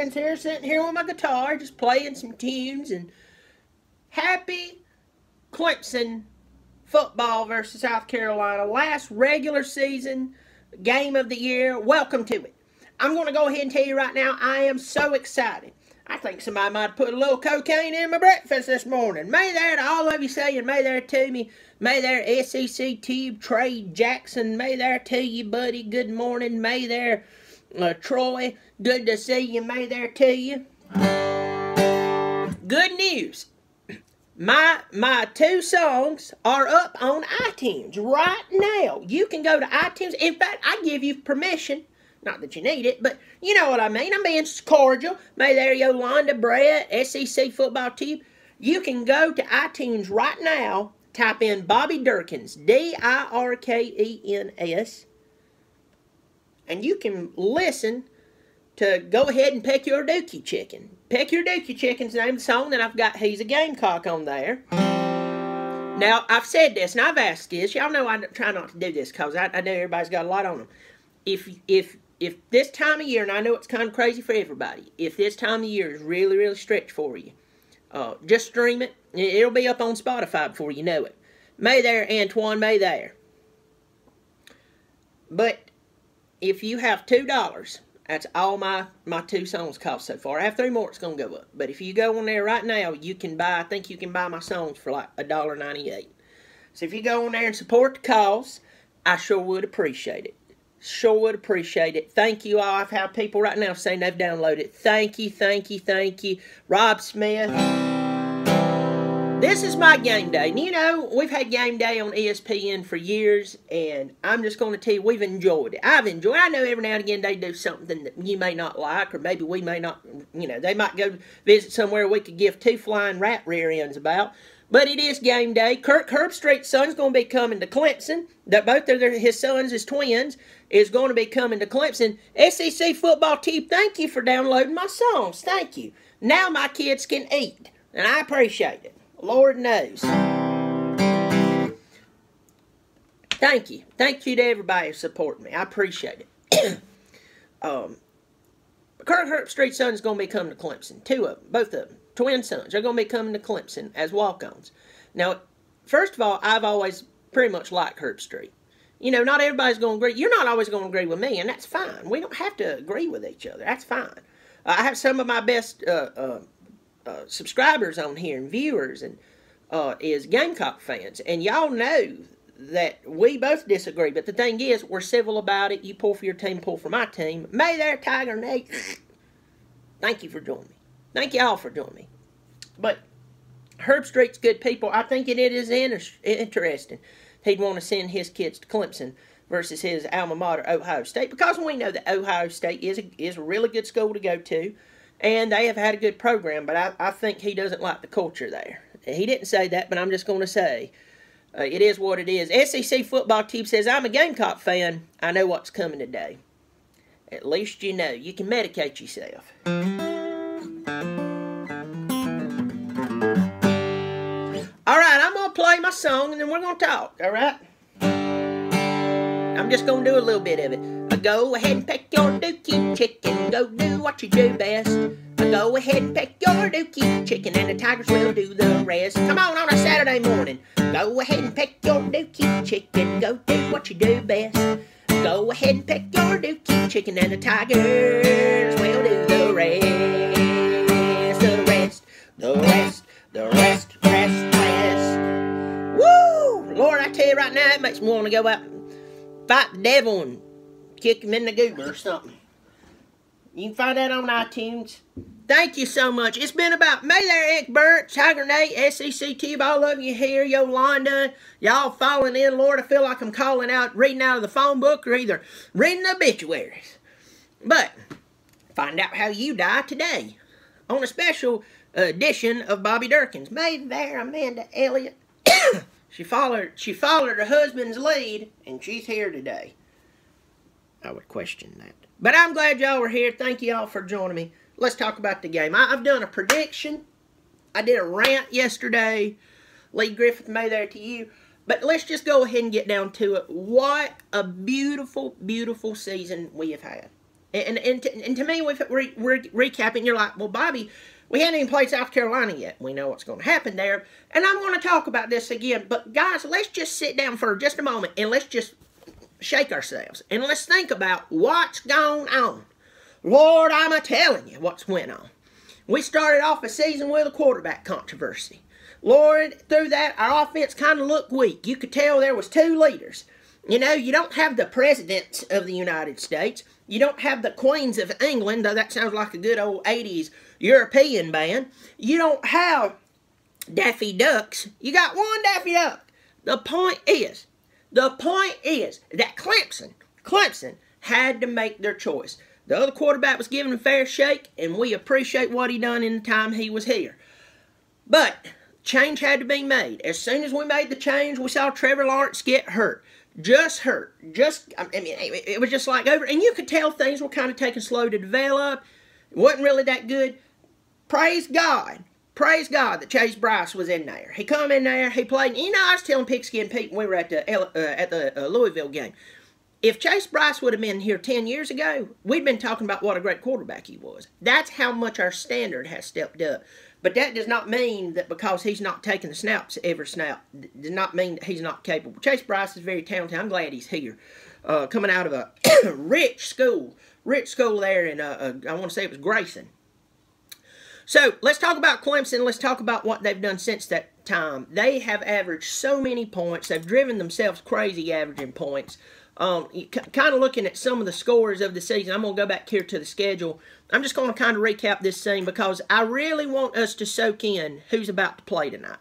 Dirkens here, sitting here with my guitar, just playing some tunes, and happy Clemson football versus South Carolina. Last regular season game of the year. Welcome to it. I'm going to go ahead and tell you right now, I am so excited. I think somebody might have put a little cocaine in my breakfast this morning. May there to all of you saying, may there to me. May there SEC Tube, Trey Jackson. May there to you, buddy. Good morning. May there, Troy. Good to see you. May there to you. Good news. My two songs are up on iTunes right now. You can go to iTunes. In fact, I give you permission. Not that you need it, but you know what I mean. I'm being cordial. May there, Yolanda, Brett, SEC Football Tube. You can go to iTunes right now, type in Bobby Dirkens, Dirkens, and you can listen to Go Ahead and Peck Your Dookie Chicken. Peck Your Dookie Chicken's the name of the song, and I've got He's a Gamecock on there. Now, I've said this, and I've asked this. Y'all know I try not to do this because I know everybody's got a lot on them. If this time of year, and I know it's kind of crazy for everybody, if this time of year is really, really strict for you, just stream it. It'll be up on Spotify before you know it. May there, Antoine, may there. But if you have $2, that's all my two songs cost so far. I have 3 more, it's going to go up. But if you go on there right now, you can buy, I think you can buy my songs for like $1.98. So if you go on there and support the cause, I sure would appreciate it. Sure would appreciate it. Thank you all. I've had people right now saying they've downloaded it. Thank you, thank you, thank you. Rob Smith. This is my game day. And you know, we've had game day on ESPN for years, and I'm just going to tell you, we've enjoyed it. I've enjoyed it. I know every now and again they do something that you may not like, or maybe we may not, you know, they might go visit somewhere we could give 2 flying rat rear ends about. But it is game day. Kirk Herbstreit's son's going to be coming to Clemson. That both of his sons, his twins, is going to be coming to Clemson. SEC Football Team, thank you for downloading my songs. Thank you. Now my kids can eat, and I appreciate it. Lord knows. Thank you. Thank you to everybody who supported me. I appreciate it. Kirk Herbstreit's son's going to be coming to Clemson. 2 of them, both of them. Twin sons are going to be coming to Clemson as walk-ons. Now, first of all, I've always pretty much liked Herbstreit. You know, not everybody's going to agree. You're not always going to agree with me, and that's fine. We don't have to agree with each other. That's fine. I have some of my best subscribers on here and viewers and is Gamecock fans. And y'all know that we both disagree. But the thing is, we're civil about it. You pull for your team, pull for my team. May there, Tiger Nate. Thank you for joining me. Thank you all for joining me. But Herbstreit's good people. I think it is interesting. He'd want to send his kids to Clemson versus his alma mater, Ohio State, because we know that Ohio State is a really good school to go to, and they have had a good program, but I think he doesn't like the culture there. He didn't say that, but I'm just going to say it is what it is. SEC Football Team says, I'm a Gamecock fan. I know what's coming today. At least you know. You can medicate yourself. Alright, I'm going to play my song and then we're going to talk, alright? I'm just going to do a little bit of it. Go ahead and peck your dookie chicken, go do what you do best. Go ahead and peck your dookie chicken and the Tigers will do the rest. Come on a Saturday morning. Go ahead and peck your dookie chicken, go do what you do best. Go ahead and peck your dookie chicken and the Tigers will do the rest. The rest. Woo! Lord, I tell you right now, it makes me want to go out and fight the devil and kick him in the goober or something. You can find that on iTunes. Thank you so much. It's been about May there, Egbert, Tiger Nate, SEC Tube, all of you here, Yolanda. Y'all falling in. Lord, I feel like I'm calling out, reading out of the phone book, or either reading the obituaries. But find out how you die today on a special edition of Bobby Dirkens. May there, Amanda Elliott. She followed her husband's lead, and she's here today. I would question that. But I'm glad y'all were here. Thank you all for joining me. Let's talk about the game. I've done a prediction. I did a rant yesterday. Lee Griffith, may there to you. But let's just go ahead and get down to it. What a beautiful, beautiful season we have had. And to me, we're recapping, you're like, well, Bobby, we haven't even played South Carolina yet. We know what's going to happen there. And I'm going to talk about this again. But, guys, let's just sit down for just a moment and let's just shake ourselves. And let's think about what's going on. Lord, I'm a-telling you what's went on. We started off a season with a quarterback controversy. Lord, through that, our offense kind of looked weak. You could tell there was two leaders. You know, you don't have the presidents of the United States. You don't have the Queens of England, though that sounds like a good old 80s European band. You don't have Daffy Ducks. You got one Daffy Duck. The point is that Clemson had to make their choice. The other quarterback was given a fair shake, and we appreciate what he done in the time he was here. But change had to be made. As soon as we made the change, we saw Trevor Lawrence get hurt. Just hurt. I mean, it was just like over. And you could tell things were kind of taking slow to develop. It wasn't really that good. Praise God. Praise God that Chase Bryce was in there. He come in there. He played. You know, I was telling Pigskin Pete when we were at the Louisville game. If Chase Bryce would have been here 10 years ago, we'd been talking about what a great quarterback he was. That's how much our standard has stepped up. But that does not mean that because he's not taking the snaps every snap, does not mean that he's not capable. Chase Bryce is very talented. I'm glad he's here. Coming out of a rich school there in, I want to say it was Grayson. So, let's talk about Clemson. Let's talk about what they've done since that time. They have averaged so many points. They've driven themselves crazy averaging points. Kind of looking at some of the scores of the season, I'm going to go back here to the schedule. I'm just going to kind of recap this scene because I really want us to soak in who's about to play tonight.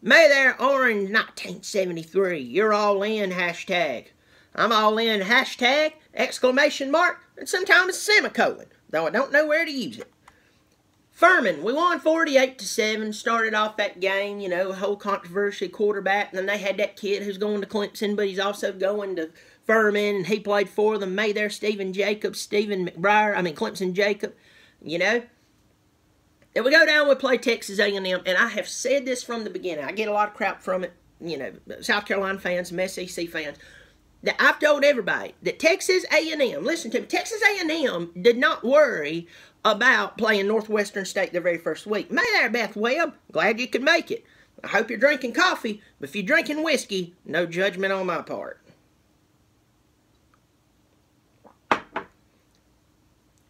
May there, Orange 1973. You're all in, hashtag. I'm all in, hashtag, exclamation mark, and sometimes a semicolon, though I don't know where to use it. Furman, we won 48-7, started off that game, you know, whole controversy quarterback, and then they had that kid who's going to Clemson, but he's also going to Furman, and he played for them. May there, Stephen McBriar, Clemson Jacob, you know. Then we go down, we play Texas A&M, and I have said this from the beginning. I get a lot of crap from it, you know, South Carolina fans, some SEC fans, that I've told everybody that Texas A&M, listen to me, Texas A&M did not worry about playing Northwestern State their very first week. May there, Beth Webb. Glad you could make it. I hope you're drinking coffee, but if you're drinking whiskey, no judgment on my part.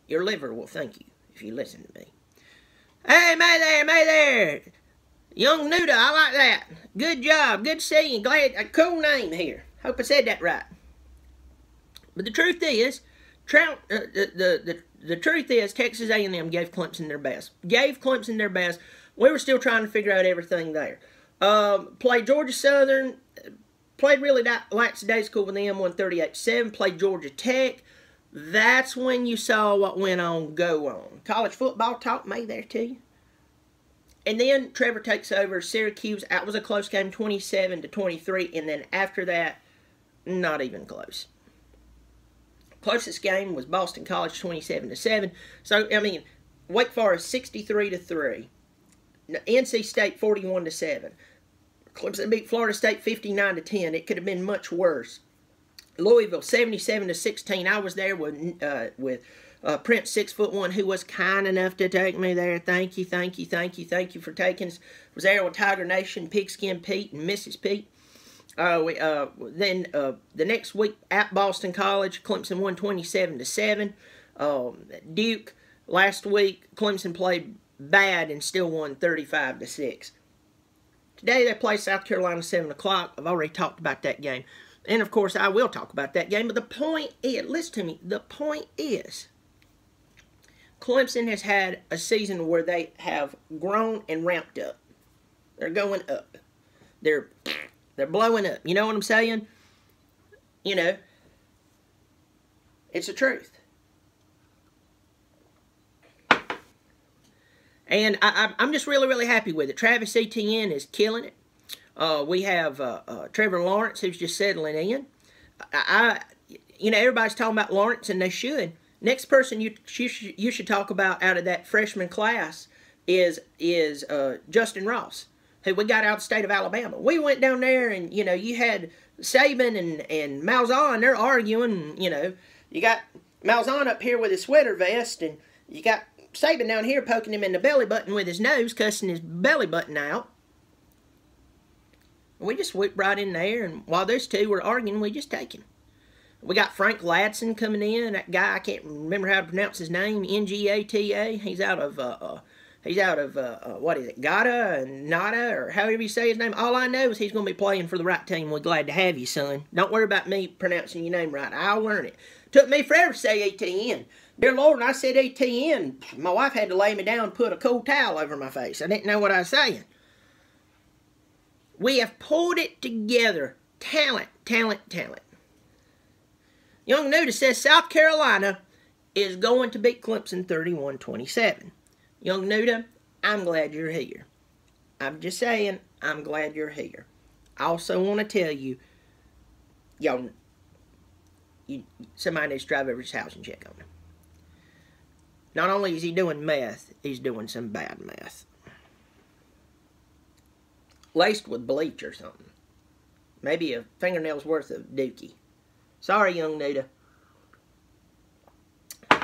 Your liver will thank you if you listen to me. Hey, May there. Young Nuda, I like that. Good job. Good seeing you. Glad, a cool name here. Hope I said that right. But the truth is, the truth is, Texas A&M gave Clemson their best. We were still trying to figure out everything there. Played Georgia Southern. Played really lackadaisical with them, won 38-7. Played Georgia Tech. That's when you saw what went on go on. College football talk made there to you. And then Trevor takes over Syracuse. That was a close game, 27-23. And then after that, not even close. Closest game was Boston College, 27-7. So, I mean, Wake Forest, 63-3. NC State, 41-7. Clemson beat Florida State, 59-10. It could have been much worse. Louisville, 77-16. I was there with Prince 6'1", who was kind enough to take me there. Thank you for taking us. Was there with Tiger Nation, Pigskin Pete, and Mrs. Pete. Then the next week at Boston College, Clemson won 27-7. Duke, last week, Clemson played bad and still won 35-6. Today they play South Carolina 7 o'clock. I've already talked about that game. And, of course, I will talk about that game. But the point is, listen to me, the point is, Clemson has had a season where they have grown and ramped up. They're going up. They're blowing up. You know what I'm saying? You know, it's the truth. And I'm just really, really happy with it. Travis Etienne is killing it. We have Trevor Lawrence, who's just settling in. You know, everybody's talking about Lawrence, and they should. Next person you should talk about out of that freshman class is Justin Ross, who we got out of the state of Alabama. We went down there, and, you know, you had Saban and Malzahn, they're arguing, and, you know, you got Malzahn up here with his sweater vest, and you got Saban down here poking him in the belly button with his nose, cussing his belly button out. We just whipped right in there, and while those two were arguing, we just take him. We got Frank Ladson coming in. That guy, I can't remember how to pronounce his name. Ngata. He's out of what is it? Gata and Nada, or however you say his name. All I know is he's going to be playing for the right team. We're glad to have you, son. Don't worry about me pronouncing your name right. I'll learn it. Took me forever to say ATN. Dear Lord, when I said ATN, my wife had to lay me down and put a cool towel over my face. I didn't know what I was saying. We have pulled it together. Talent, talent, talent. Young Nuda says South Carolina is going to beat Clemson 31-27. Young Nuda, I'm glad you're here. I'm just saying, I'm glad you're here. I also want to tell you, somebody needs to drive over his house and check on him. Not only is he doing meth, he's doing some bad meth. Laced with bleach or something. Maybe a fingernail's worth of dookie. Sorry, young Nuda.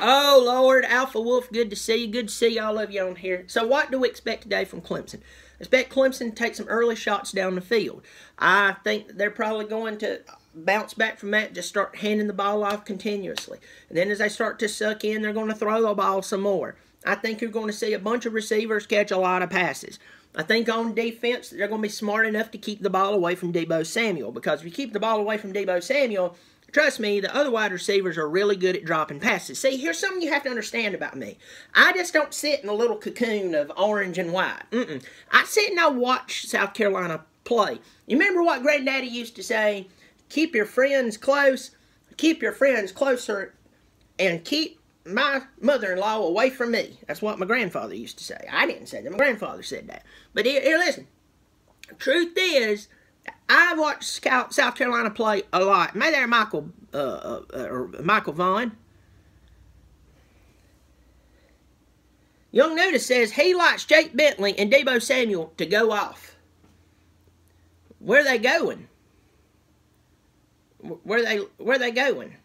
Oh, Lord, Alpha Wolf, good to see you. Good to see all of you on here. So what do we expect today from Clemson? Expect Clemson to take some early shots down the field. I think they're probably going to bounce back from that, just start handing the ball off continuously. And then as they start to suck in, they're going to throw the ball some more. I think you're going to see a bunch of receivers catch a lot of passes. I think on defense, they're going to be smart enough to keep the ball away from Deebo Samuel. Because if you keep the ball away from Deebo Samuel, trust me, the other wide receivers are really good at dropping passes. See, here's something you have to understand about me. I just don't sit in a little cocoon of orange and white. I sit and I watch South Carolina play. You remember what Granddaddy used to say? Keep your friends close, keep your friends closer, and keep my mother-in-law away from me. That's what my grandfather used to say. I didn't say that. My grandfather said that. But here listen. Truth is, I watched South Carolina play a lot. Maybe they're Michael Vaughn. Young Nuda says he likes Jake Bentley and Deebo Samuel to go off. Where are they going? Where are they going?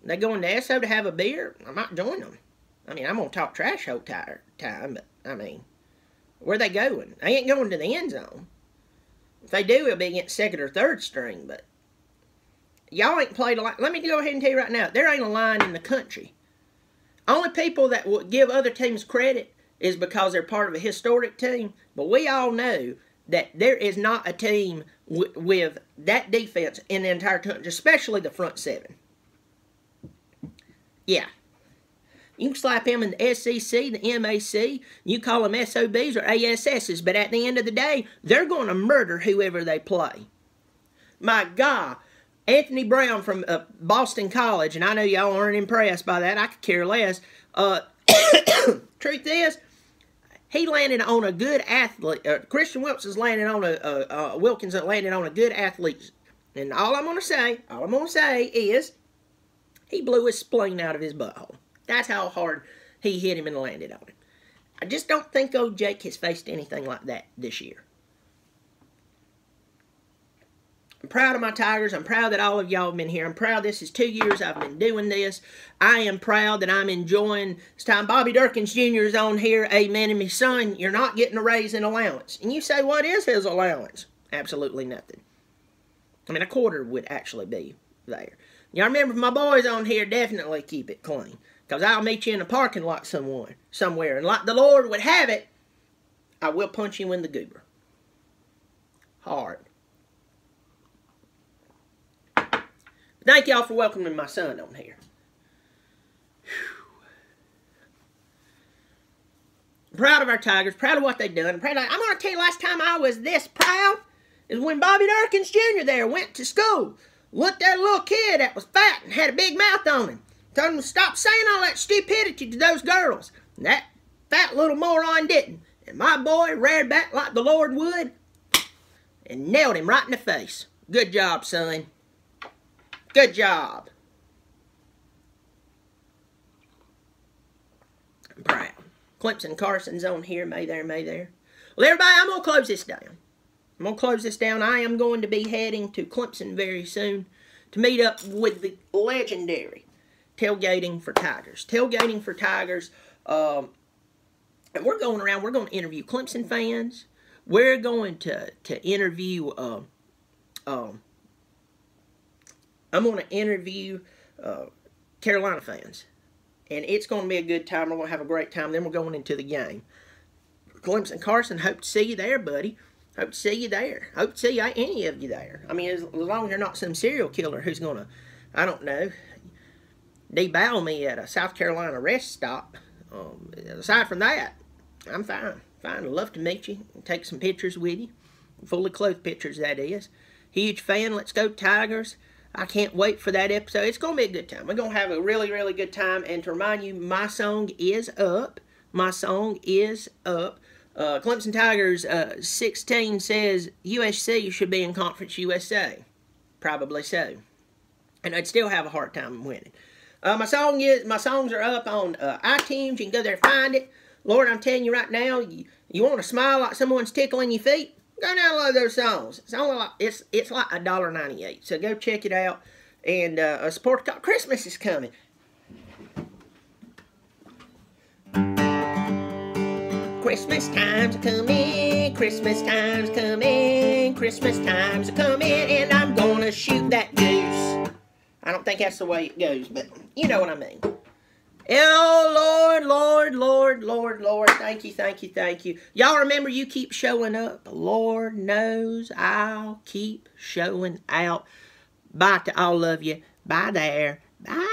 They going to Esso to have a beer? I might join them. I mean, I'm going to talk trash whole time, but, I mean, where are they going? They ain't going to the end zone. If they do, it'll be against second or third string, but y'all ain't played a line. Let me go ahead and tell you right now, there ain't a line in the country. Only people that will give other teams credit is because they're part of a historic team, but we all know that there is not a team with that defense in the entire country, especially the front seven. Yeah. You can slap them in the SEC, the MAC, you call them SOBs or ASSs, but at the end of the day, they're going to murder whoever they play. My God, Anthony Brown from Boston College, and I know y'all aren't impressed by that, I could care less. Truth is, he landed on a good athlete. Christian Wilkins landed on Wilkins landed on a good athlete. And all I'm going to say is, he blew his spleen out of his butthole. That's how hard he hit him and landed on him. I just don't think old Jake has faced anything like that this year. I'm proud of my Tigers. I'm proud that all of y'all have been here. I'm proud this is 2 years I've been doing this. I am proud that I'm enjoying this time. Bobby Dirkens Jr. is on here. Amen. And my son, you're not getting a raise in allowance. And you say, what is his allowance? Absolutely nothing. I mean, a quarter would actually be there. Y'all remember my boys on here, definitely keep it clean. Because I'll meet you in a parking lot somewhere. And like the Lord would have it, I will punch you in the goober. Hard. Thank y'all for welcoming my son on here. I'm proud of our Tigers. Proud of what they've done. I'm going to tell you, last time I was this proud is when Bobby Dirkens Jr. there went to school. Looked at a little kid that was fat and had a big mouth on him. Told him to stop saying all that stupidity to those girls. And that fat little moron didn't. And my boy reared back like the Lord would and nailed him right in the face. Good job, son. Good job. I'm proud. Clemson Carson's on here. May there. Well, everybody, I'm going to close this down. I am going to be heading to Clemson very soon to meet up with the legendary tailgating for Tigers. Tailgating for Tigers. And we're going around. We're going to interview Clemson fans. We're going to interview. I'm going to interview Carolina fans. And it's going to be a good time. We're going to have a great time. Then we're going into the game. Clemson Carson, hope to see you there, buddy. Hope to see you there. Hope to see any of you there. I mean, as long as you're not some serial killer who's going to, I don't know, debow me at a South Carolina rest stop. Aside from that, I'm fine. Fine. I'd love to meet you. Take some pictures with you. Fully clothed pictures, that is. Huge fan. Let's go Tigers. I can't wait for that episode. It's going to be a good time. We're going to have a really, really good time. And to remind you, my song is up. My song is up. Clemson Tigers 16 says USC should be in Conference USA. Probably so. And I'd still have a hard time winning. My songs are up on iTunes. You can go there and find it. Lord, I'm telling you right now, you want to smile like someone's tickling your feet? Go download those songs. It's only like it's like $1.98. So go check it out and support the Christmas is coming. Christmas time's coming, Christmas time's coming, Christmas time's coming, and I'm gonna shoot that goose. I don't think that's the way it goes, but you know what I mean. Oh, Lord, Lord, Lord, Lord, Lord, thank you, thank you, thank you. Y'all remember, you keep showing up. Lord knows I'll keep showing out. Bye to all of you. Bye there. Bye.